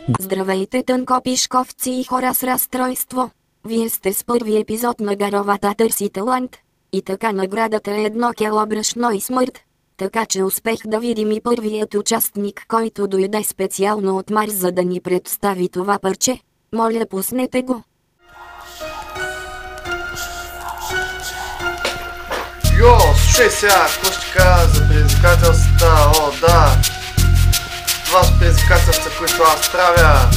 Здравейте, тънкопишковци и хора с разстройство! Вие сте с първи епизод на Гаровата търси талант. И така наградата е 1 кило брашно и смърт. Така че успех да видим и първият участник, който дойде специално от Марс, за да ни представи това парче. Моля, пуснете го. Йо, слушай сега, какво ще кажа за предизвикателствата? О, да. Това са предизвикателства, които аз правя.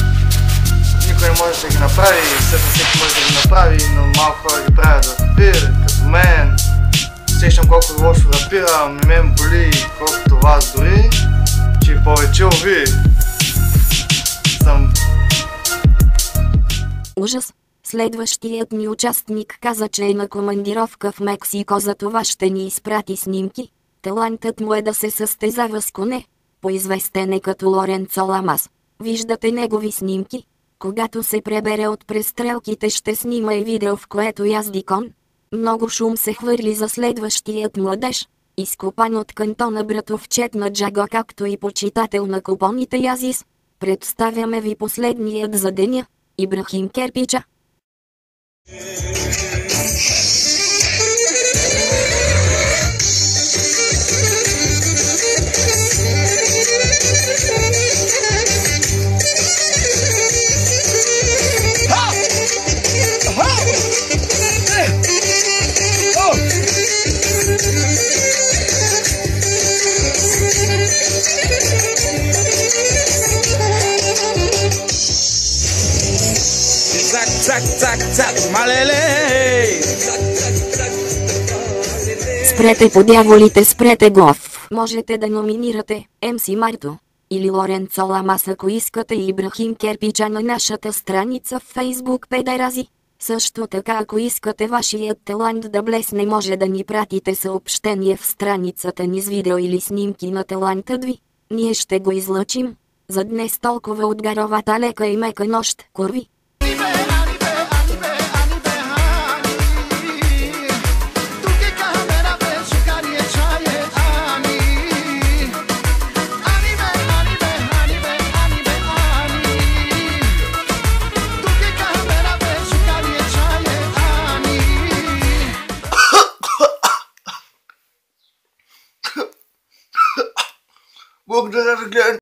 Никой не може да ги направи, всъщност всеки може да ги направи, но малко хора ги правят за пир, като мен. Сещам колко лошо рапирам, и мен боли, колкото вас дори, че и повече ви съм. Ужас! Следващият ни участник каза, че е на командировка в Мексико, за това ще ни изпрати снимки. Талантът му е да се състезава с коне. Поизвестен е като Лоренцо Ламас. Виждате негови снимки. Когато се пребере от престрелките, ще снима и видео, в което язди кон. Много шум се хвърли за следващият младеж. Изкопан от кантона братовчет на Джаго, както и почитател на купоните Язис. Представяме ви последният за деня – Ибрахим Керпича. Спрете, подяволите, спрете го! Можете да номинирате МС Марто или Лоренцо Ламас, ако искате, и Ибрахим Керпича на нашата страница в Facebook, педерази. Също така, ако искате вашият талант да блесне, може да ни пратите съобщение в страницата ни с видео или снимки на талантът ви. Ние ще го излъчим. За днес толкова от Гаровата лека и мека нощ, курви! Благодаря за гледането.